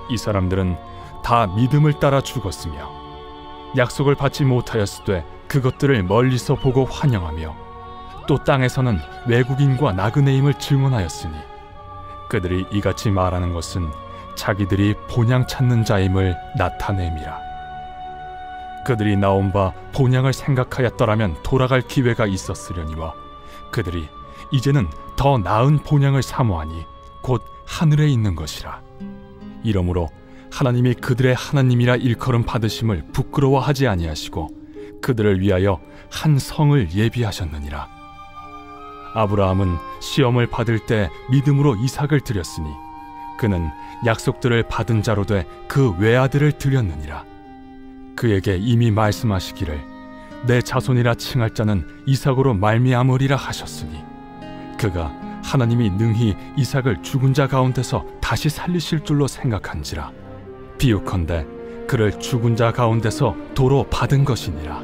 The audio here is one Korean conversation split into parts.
이 사람들은 다 믿음을 따라 죽었으며 약속을 받지 못하였으되 그것들을 멀리서 보고 환영하며 또 땅에서는 외국인과 나그네임을 증언하였으니 그들이 이같이 말하는 것은 자기들이 본향 찾는 자임을 나타냄이라. 그들이 나온 바 본향을 생각하였더라면 돌아갈 기회가 있었으려니와 그들이 이제는 더 나은 본향을 사모하니 곧 하늘에 있는 것이라. 이러므로 하나님이 그들의 하나님이라 일컬음 받으심을 부끄러워하지 아니하시고 그들을 위하여 한 성을 예비하셨느니라. 아브라함은 시험을 받을 때 믿음으로 이삭을 드렸으니 그는 약속들을 받은 자로 돼 그 외아들을 드렸느니라. 그에게 이미 말씀하시기를 내 자손이라 칭할 자는 이삭으로 말미암으리라 하셨으니 그가 하나님이 능히 이삭을 죽은 자 가운데서 다시 살리실 줄로 생각한지라. 비유컨대 그를 죽은 자 가운데서 도로 받은 것이니라.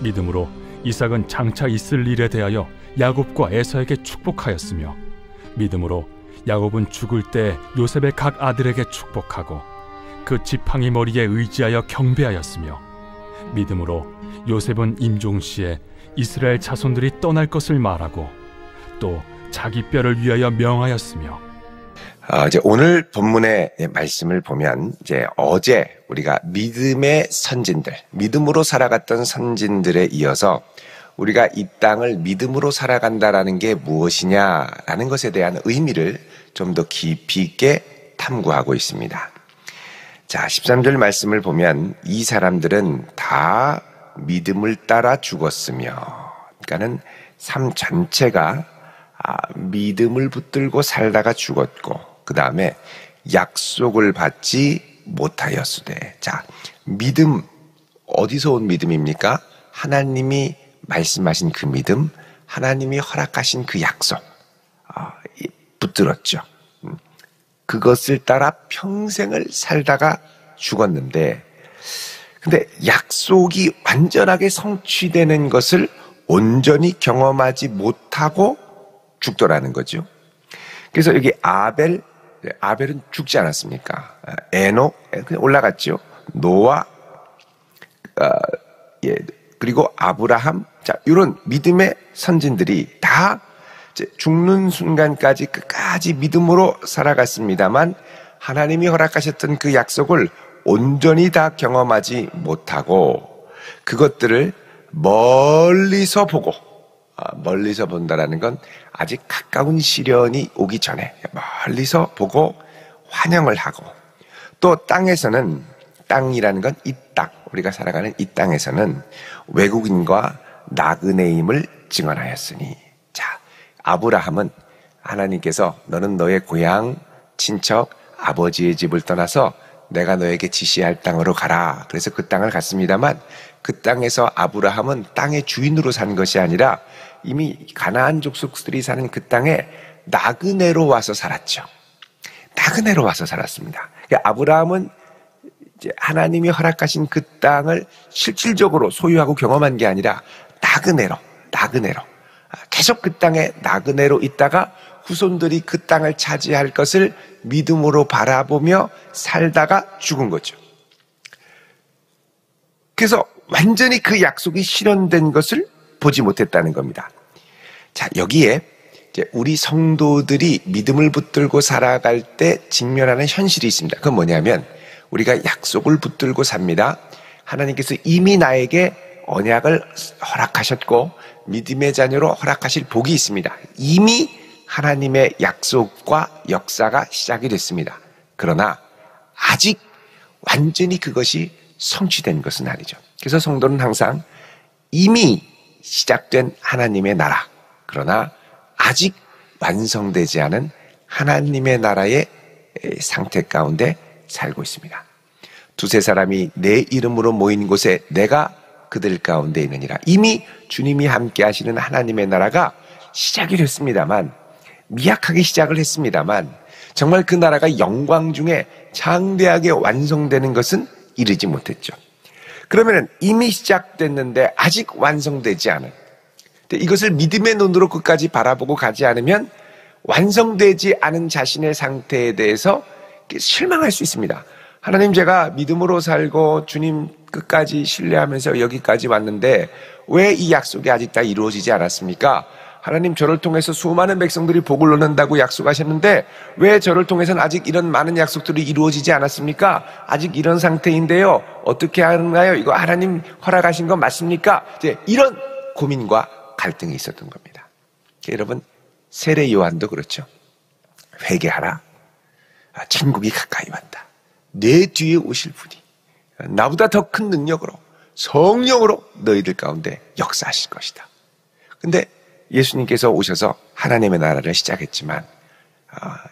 믿음으로 이삭은 장차 있을 일에 대하여 야곱과 에서에게 축복하였으며 믿음으로 야곱은 죽을 때 요셉의 각 아들에게 축복하고 그 지팡이 머리에 의지하여 경배하였으며 믿음으로 요셉은 임종시에 이스라엘 자손들이 떠날 것을 말하고 또 자기 뼈를 위하여 명하였으며. 이제 오늘 본문의 말씀을 보면 이제 어제 우리가 믿음의 선진들, 믿음으로 살아갔던 선진들에 이어서 우리가 이 땅을 믿음으로 살아간다라는 게 무엇이냐라는 것에 대한 의미를 좀 더 깊이 있게 탐구하고 있습니다. 자, 13절 말씀을 보면 이 사람들은 다 믿음을 따라 죽었으며, 그러니까는 삶 전체가 믿음을 붙들고 살다가 죽었고 그 다음에 약속을 받지 못하였으되. 자, 믿음 어디서 온 믿음입니까? 하나님이 말씀하신 그 믿음, 하나님이 허락하신 그 약속 붙들었죠. 그것을 따라 평생을 살다가 죽었는데, 근데 약속이 완전하게 성취되는 것을 온전히 경험하지 못하고 죽더라는 거죠. 그래서 여기 아벨은 죽지 않았습니까? 에녹 그냥 올라갔죠. 노아, 그리고 아브라함. 자, 이런 믿음의 선진들이 다 죽는 순간까지 끝까지 믿음으로 살아갔습니다만 하나님이 허락하셨던 그 약속을 온전히 다 경험하지 못하고 그것들을 멀리서 보고, 멀리서 본다라는 건 아직 가까운 시련이 오기 전에 멀리서 보고 환영을 하고, 또 땅에서는, 땅이라는 건 이 땅, 우리가 살아가는 이 땅에서는 외국인과 나그네임을 증언하였으니. 자, 아브라함은 하나님께서 너는 너의 고향, 친척, 아버지의 집을 떠나서 내가 너에게 지시할 땅으로 가라. 그래서 그 땅을 갔습니다만 그 땅에서 아브라함은 땅의 주인으로 산 것이 아니라 이미 가나안 족속들이 사는 그 땅에 나그네로 와서 살았죠. 나그네로 와서 살았습니다. 아브라함은 이제 하나님이 허락하신 그 땅을 실질적으로 소유하고 경험한 게 아니라 나그네로 계속 그 땅에 나그네로 있다가 후손들이 그 땅을 차지할 것을 믿음으로 바라보며 살다가 죽은 거죠. 그래서 완전히 그 약속이 실현된 것을 보지 못했다는 겁니다. 자, 여기에 이제 우리 성도들이 믿음을 붙들고 살아갈 때 직면하는 현실이 있습니다. 그건 뭐냐면 우리가 약속을 붙들고 삽니다. 하나님께서 이미 나에게 언약을 허락하셨고 믿음의 자녀로 허락하실 복이 있습니다. 이미 하나님의 약속과 역사가 시작이 됐습니다. 그러나 아직 완전히 그것이 성취된 것은 아니죠. 그래서 성도는 항상 이미 시작된 하나님의 나라, 그러나 아직 완성되지 않은 하나님의 나라의 상태 가운데 살고 있습니다. 두세 사람이 내 이름으로 모인 곳에 내가 그들 가운데 있느니라. 이미 주님이 함께 하시는 하나님의 나라가 시작이 됐습니다만, 미약하게 시작을 했습니다만 정말 그 나라가 영광 중에 장대하게 완성되는 것은 이르지 못했죠. 그러면 이미 시작됐는데 아직 완성되지 않은, 이것을 믿음의 눈으로 끝까지 바라보고 가지 않으면 완성되지 않은 자신의 상태에 대해서 실망할 수 있습니다. 하나님, 제가 믿음으로 살고 주님 끝까지 신뢰하면서 여기까지 왔는데 왜 이 약속이 아직 다 이루어지지 않았습니까? 하나님, 저를 통해서 수많은 백성들이 복을 얻는다고 약속하셨는데 왜 저를 통해서는 아직 이런 많은 약속들이 이루어지지 않았습니까? 아직 이런 상태인데요. 어떻게 하는가요? 이거 하나님 허락하신 거 맞습니까? 이제 이런 고민과 갈등이 있었던 겁니다. 여러분, 세례 요한도 그렇죠. 회개하라. 천국이 가까이 왔다. 내 뒤에 오실 분이 나보다 더 큰 능력으로, 성령으로 너희들 가운데 역사하실 것이다. 근데 예수님께서 오셔서 하나님의 나라를 시작했지만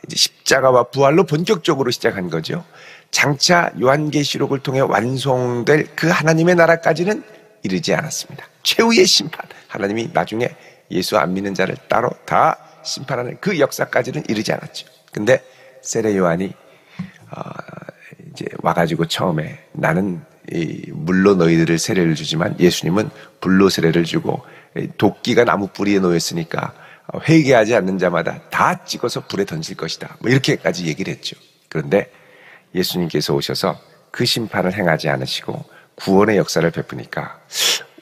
이제 십자가와 부활로 본격적으로 시작한 거죠. 장차 요한계시록을 통해 완성될 그 하나님의 나라까지는 이르지 않았습니다. 최후의 심판, 하나님이 나중에 예수 안 믿는 자를 따로 다 심판하는 그 역사까지는 이르지 않았죠. 근데 세례 요한이 이제 와가지고 처음에 나는 물로 너희들을 세례를 주지만 예수님은 불로 세례를 주고 도끼가 나무 뿌리에 놓였으니까 회개하지 않는 자마다 다 찍어서 불에 던질 것이다. 뭐 이렇게까지 얘기를 했죠. 그런데 예수님께서 오셔서 그 심판을 행하지 않으시고 구원의 역사를 베푸니까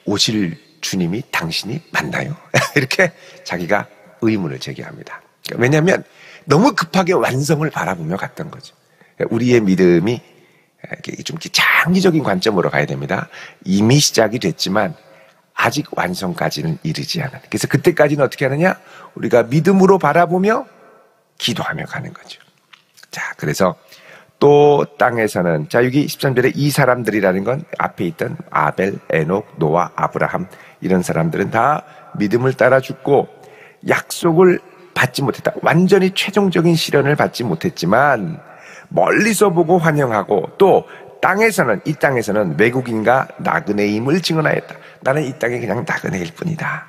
오실 주님이 당신이 맞나요? 이렇게 자기가 의문을 제기합니다. 왜냐하면 너무 급하게 완성을 바라보며 갔던 거죠. 우리의 믿음이 좀 장기적인 관점으로 가야 됩니다. 이미 시작이 됐지만 아직 완성까지는 이르지 않은. 그래서 그때까지는 어떻게 하느냐? 우리가 믿음으로 바라보며 기도하며 가는 거죠. 자, 그래서 또 땅에서는, 자, 여기 13절에 이 사람들이라는 건 앞에 있던 아벨, 에녹, 노아, 아브라함, 이런 사람들은 다 믿음을 따라 죽고 약속을 받지 못했다. 완전히 최종적인 실현을 받지 못했지만 멀리서 보고 환영하고, 또 땅에서는, 이 땅에서는 외국인과 나그네임을 증언하였다. 나는 이 땅에 그냥 나그네일 뿐이다.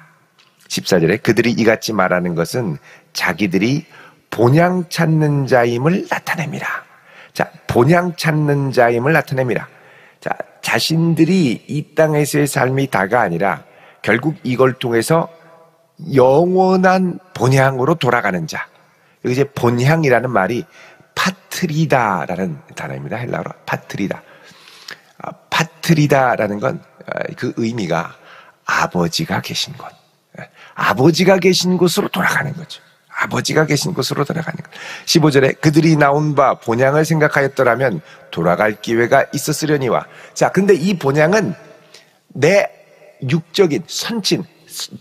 14절에 그들이 이같이 말하는 것은 자기들이 본향 찾는 자임을 나타냅니다. 자, 본향 찾는 자임을 나타냅니다. 자, 자신들이 이 땅에서의 삶이 다가 아니라 결국 이걸 통해서 영원한 본향으로 돌아가는 자. 여기 이제 본향이라는 말이 파트리다라는 단어입니다. 헬라어로 파트리다. 파트리다라는 건 그 의미가 아버지가 계신 곳. 아버지가 계신 곳으로 돌아가는 거죠. 아버지가 계신 곳으로 돌아가는 것. 15절에 그들이 나온 바 본향을 생각하였더라면 돌아갈 기회가 있었으려니와. 자, 근데 이 본향은 내 육적인 선친,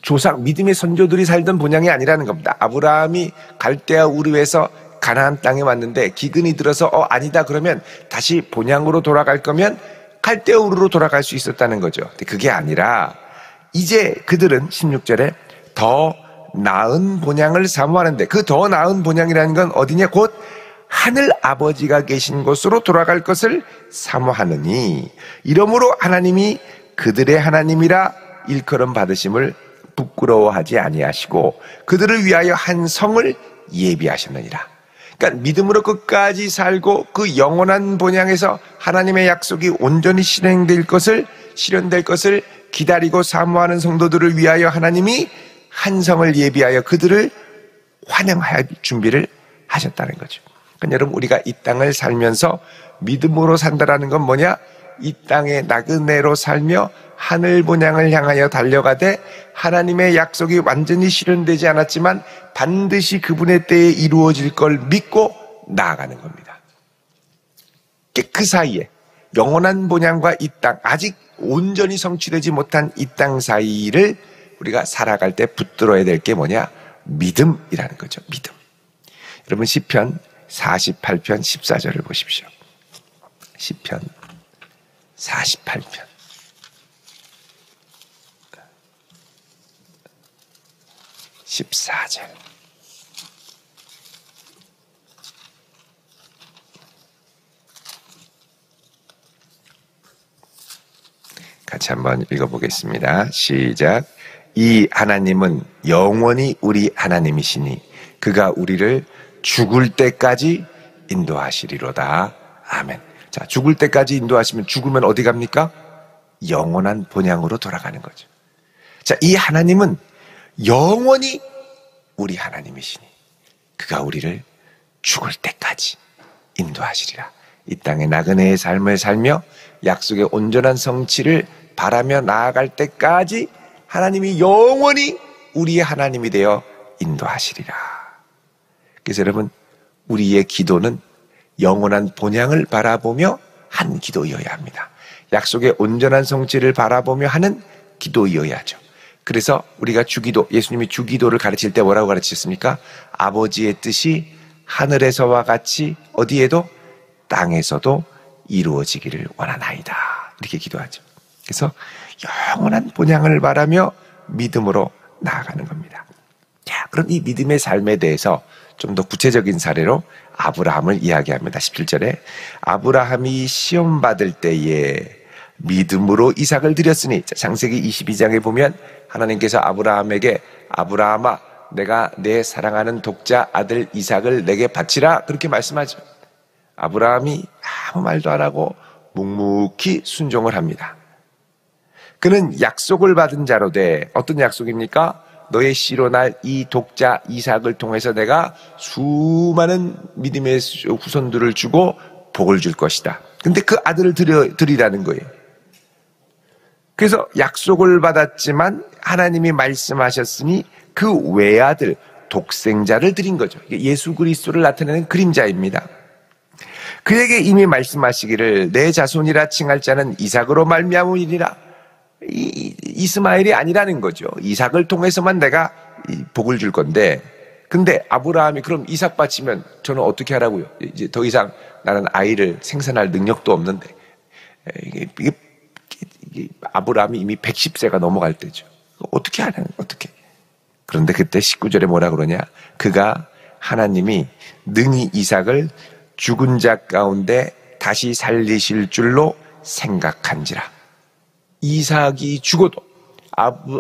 조상, 믿음의 선조들이 살던 본향이 아니라는 겁니다. 아브라함이 갈대아 우르에서 가나안 땅에 왔는데 기근이 들어서 아니다 그러면 다시 본향으로 돌아갈 거면 갈대아 우르로 돌아갈 수 있었다는 거죠. 근데 그게 아니라 이제 그들은 16절에 더 나은 본향을 사모하는데, 그 더 나은 본향이라는 건 어디냐? 곧 하늘 아버지가 계신 곳으로 돌아갈 것을 사모하느니 이러므로 하나님이 그들의 하나님이라 일컬음 받으심을 부끄러워하지 아니하시고 그들을 위하여 한 성을 예비하셨느니라. 그러니까 믿음으로 끝까지 살고 그 영원한 본향에서 하나님의 약속이 온전히 실현될 것을 기다리고 사모하는 성도들을 위하여 하나님이 한 성을 예비하여 그들을 환영할 준비를 하셨다는 거죠. 그러니까 여러분, 우리가 이 땅을 살면서 믿음으로 산다라는 건 뭐냐? 이 땅의 나그네로 살며 하늘 본향을 향하여 달려가되 하나님의 약속이 완전히 실현되지 않았지만 반드시 그분의 때에 이루어질 걸 믿고 나아가는 겁니다. 그 사이에 영원한 본향과 이 땅, 아직 온전히 성취되지 못한 이 땅 사이를 우리가 살아갈 때 붙들어야 될 게 뭐냐? 믿음이라는 거죠. 믿음. 여러분, 시편 48편 14절을 보십시오. 시편 48편 14절. 같이 한번 읽어보겠습니다. 시작. 이 하나님은 영원히 우리 하나님이시니 그가 우리를 죽을 때까지 인도하시리로다. 아멘. 자, 죽을 때까지 인도하시면 죽으면 어디 갑니까? 영원한 본향으로 돌아가는 거죠. 자, 이 하나님은 영원히 우리 하나님이시니 그가 우리를 죽을 때까지 인도하시리라. 이 땅의 나그네의 삶을 살며 약속의 온전한 성취를 바라며 나아갈 때까지 하나님이 영원히 우리의 하나님이 되어 인도하시리라. 그래서 여러분, 우리의 기도는 영원한 본향을 바라보며 한 기도이어야 합니다. 약속의 온전한 성취를 바라보며 하는 기도이어야죠. 그래서 우리가 주기도, 예수님이 주기도를 가르칠 때 뭐라고 가르치셨습니까? 아버지의 뜻이 하늘에서와 같이 어디에도 땅에서도 이루어지기를 원하나이다. 이렇게 기도하죠. 그래서 영원한 본향을 바라며 믿음으로 나아가는 겁니다. 자, 그럼 이 믿음의 삶에 대해서 좀 더 구체적인 사례로 아브라함을 이야기합니다. 17절에 아브라함이 시험받을 때에 믿음으로 이삭을 드렸으니, 창세기 22장에 보면 하나님께서 아브라함에게 아브라함아 내가 내 사랑하는 독자 아들 이삭을 내게 바치라 그렇게 말씀하죠. 아브라함이 아무 말도 안 하고 묵묵히 순종을 합니다. 그는 약속을 받은 자로 돼. 어떤 약속입니까? 너의 씨로 날 이 독자 이삭을 통해서 내가 수많은 믿음의 후손들을 주고 복을 줄 것이다. 근데 그 아들을 드리라는 거예요. 그래서 약속을 받았지만 하나님이 말씀하셨으니 그 외아들 독생자를 드린 거죠. 예수 그리스도를 나타내는 그림자입니다. 그에게 이미 말씀하시기를 내 자손이라 칭할 자는 이삭으로 말미암으리라. 이스마엘이 아니라는 거죠. 이삭을 통해서만 내가 복을 줄 건데, 근데 아브라함이 그럼 이삭 바치면 저는 어떻게 하라고요? 이제 더 이상 나는 아이를 생산할 능력도 없는데. 이게 아브라함이 이미 110세가 넘어갈 때죠. 어떻게 하냐, 어떻게. 그런데 그때 19절에 뭐라 그러냐? 그가 하나님이 능히 이삭을 죽은 자 가운데 다시 살리실 줄로 생각한지라. 이삭이 죽어도,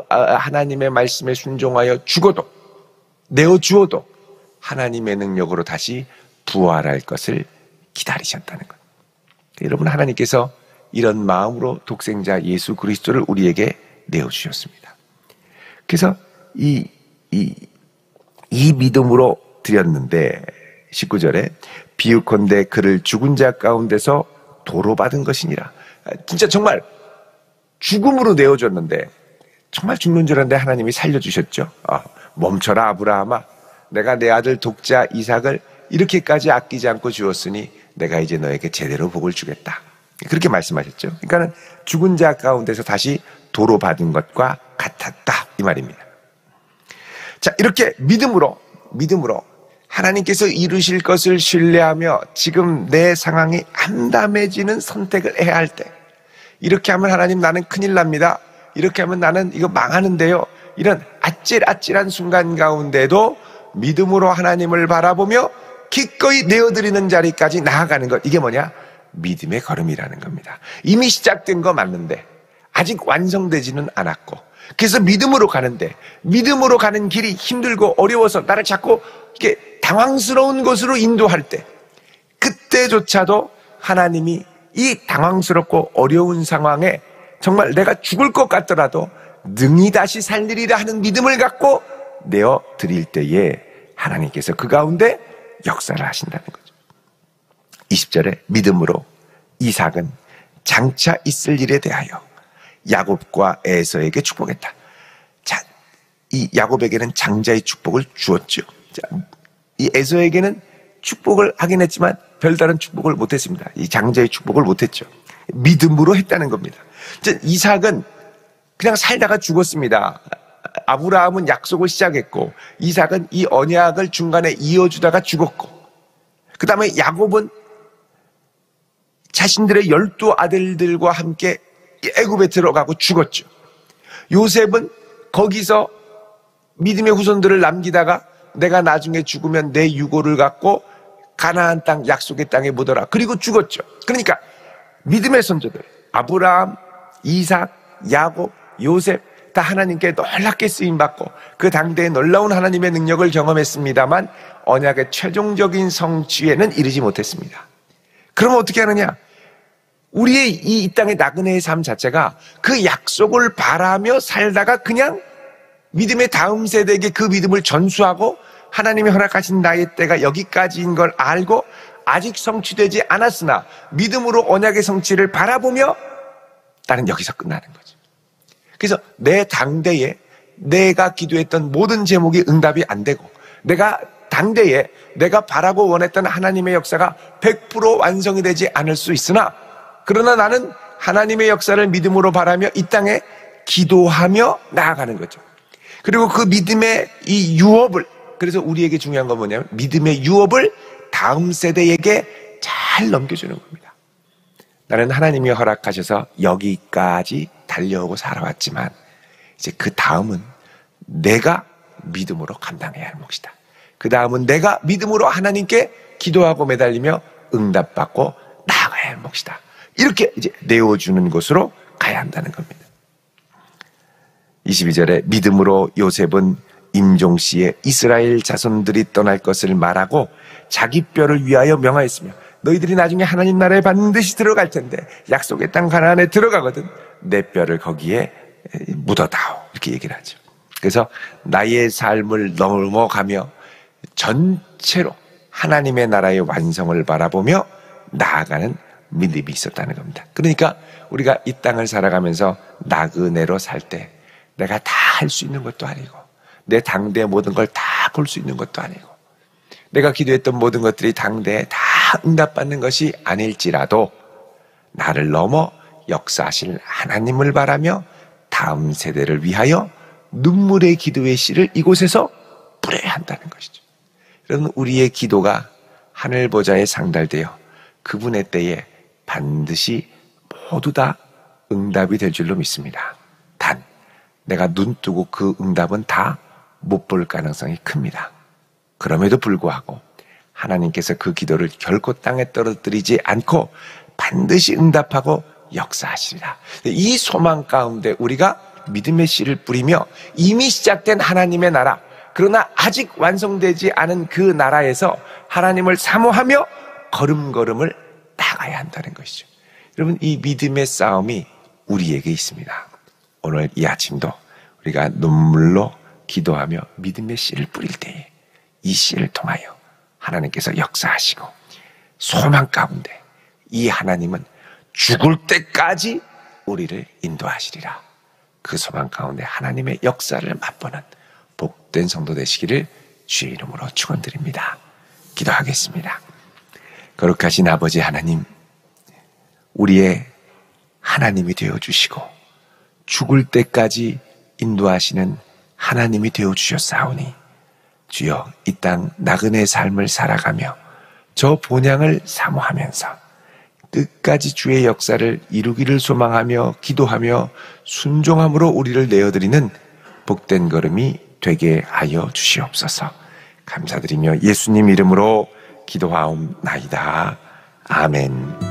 하나님의 말씀에 순종하여 죽어도, 내어 주어도 하나님의 능력으로 다시 부활할 것을 기다리셨다는 것. 여러분, 하나님께서 이런 마음으로 독생자 예수 그리스도를 우리에게 내어주셨습니다. 그래서 이 믿음으로 드렸는데 19절에 비유컨대 그를 죽은 자 가운데서 도로 받은 것이니라. 진짜 정말 죽음으로 내어줬는데 정말 죽는 줄 알았는데 하나님이 살려주셨죠. 멈춰라 아브라함아, 내가 내 아들 독자 이삭을 이렇게까지 아끼지 않고 주었으니 내가 이제 너에게 제대로 복을 주겠다. 그렇게 말씀하셨죠. 그러니까 죽은 자 가운데서 다시 도로 받은 것과 같았다 이 말입니다. 자, 이렇게 믿음으로 하나님께서 이루실 것을 신뢰하며 지금 내 상황이 암담해지는 선택을 해야 할 때, 이렇게 하면 하나님 나는 큰일 납니다, 이렇게 하면 나는 이거 망하는데요, 이런 아찔아찔한 순간 가운데도 믿음으로 하나님을 바라보며 기꺼이 내어드리는 자리까지 나아가는 것, 이게 뭐냐? 믿음의 걸음이라는 겁니다. 이미 시작된 거 맞는데 아직 완성되지는 않았고, 그래서 믿음으로 가는데 믿음으로 가는 길이 힘들고 어려워서 나를 자꾸 이렇게 당황스러운 곳으로 인도할 때, 그때조차도 하나님이 이 당황스럽고 어려운 상황에 정말 내가 죽을 것 같더라도 능히 다시 살리리라 하는 믿음을 갖고 내어 드릴 때에 하나님께서 그 가운데 역사를 하신다는 거죠. 20절에 믿음으로 이삭은 장차 있을 일에 대하여 야곱과 에서에게 축복했다. 자, 이 야곱에게는 장자의 축복을 주었죠. 자, 이 에서에게는 축복을 하긴 했지만 별다른 축복을 못했습니다. 이 장자의 축복을 못했죠. 믿음으로 했다는 겁니다. 이삭은 그냥 살다가 죽었습니다. 아브라함은 약속을 시작했고 이삭은 이 언약을 중간에 이어주다가 죽었고, 그 다음에 야곱은 자신들의 12 아들들과 함께 애굽에 들어가고 죽었죠. 요셉은 거기서 믿음의 후손들을 남기다가 내가 나중에 죽으면 내 유고를 갖고 가나안 땅 약속의 땅에 못 오라, 그리고 죽었죠. 그러니까 믿음의 선조들 아브라함, 이삭, 야곱, 요셉 다 하나님께 놀랍게 쓰임받고 그 당대에 놀라운 하나님의 능력을 경험했습니다만 언약의 최종적인 성취에는 이르지 못했습니다. 그러면 어떻게 하느냐? 우리의 이 땅의 나그네의 삶 자체가 그 약속을 바라며 살다가 그냥 믿음의 다음 세대에게 그 믿음을 전수하고 하나님이 허락하신 나의 때가 여기까지인 걸 알고 아직 성취되지 않았으나 믿음으로 언약의 성취를 바라보며 나는 여기서 끝나는 거죠. 그래서 내 당대에 내가 기도했던 모든 제목이 응답이 안 되고 내가 당대에 내가 바라고 원했던 하나님의 역사가 100% 완성이 되지 않을 수 있으나 그러나 나는 하나님의 역사를 믿음으로 바라며 이 땅에 기도하며 나아가는 거죠. 그리고 그 믿음의 이 유업을, 그래서 우리에게 중요한 건 뭐냐면 믿음의 유업을 다음 세대에게 잘 넘겨주는 겁니다. 나는 하나님이 허락하셔서 여기까지 달려오고 살아왔지만 이제 그 다음은 내가 믿음으로 감당해야 할 몫이다. 그 다음은 내가 믿음으로 하나님께 기도하고 매달리며 응답받고 나아가야 할 몫이다. 이렇게 이제 내어주는 곳으로 가야 한다는 겁니다. 22절에 믿음으로 요셉은 임종시에 이스라엘 자손들이 떠날 것을 말하고 자기 뼈를 위하여 명하였으며 너희들이 나중에 하나님 나라에 반드시 들어갈 텐데 약속의 땅 가나안에 들어가거든 내 뼈를 거기에 묻어다오 이렇게 얘기를 하죠. 그래서 나의 삶을 넘어가며 전체로 하나님의 나라의 완성을 바라보며 나아가는 믿음이 있었다는 겁니다. 그러니까 우리가 이 땅을 살아가면서 나그네로 살 때 내가 다 할 수 있는 것도 아니고 내 당대의 모든 걸 다 볼 수 있는 것도 아니고 내가 기도했던 모든 것들이 당대에 다 응답받는 것이 아닐지라도 나를 넘어 역사하실 하나님을 바라며 다음 세대를 위하여 눈물의 기도의 씨를 이곳에서 뿌려야 한다는 것이죠. 여러분, 우리의 기도가 하늘 보좌에 상달되어 그분의 때에 반드시 모두 다 응답이 될 줄로 믿습니다. 단 내가 눈 뜨고 그 응답은 다 못 볼 가능성이 큽니다. 그럼에도 불구하고 하나님께서 그 기도를 결코 땅에 떨어뜨리지 않고 반드시 응답하고 역사하시리라. 이 소망 가운데 우리가 믿음의 씨를 뿌리며 이미 시작된 하나님의 나라, 그러나 아직 완성되지 않은 그 나라에서 하나님을 사모하며 걸음걸음을 나가야 한다는 것이죠. 여러분, 이 믿음의 싸움이 우리에게 있습니다. 오늘 이 아침도 우리가 눈물로 기도하며 믿음의 씨를 뿌릴 때에 이 씨를 통하여 하나님께서 역사하시고 소망 가운데 이 하나님은 죽을 때까지 우리를 인도하시리라. 그 소망 가운데 하나님의 역사를 맛보는 복된 성도 되시기를 주의 이름으로 축원드립니다. 기도하겠습니다. 거룩하신 아버지 하나님, 우리의 하나님이 되어주시고 죽을 때까지 인도하시는 하나님이 되어주셨사오니 주여 이 땅 나그네 삶을 살아가며 저 본향을 사모하면서 끝까지 주의 역사를 이루기를 소망하며 기도하며 순종함으로 우리를 내어드리는 복된 걸음이 되게 하여 주시옵소서. 감사드리며 예수님 이름으로 기도하옵나이다. 아멘.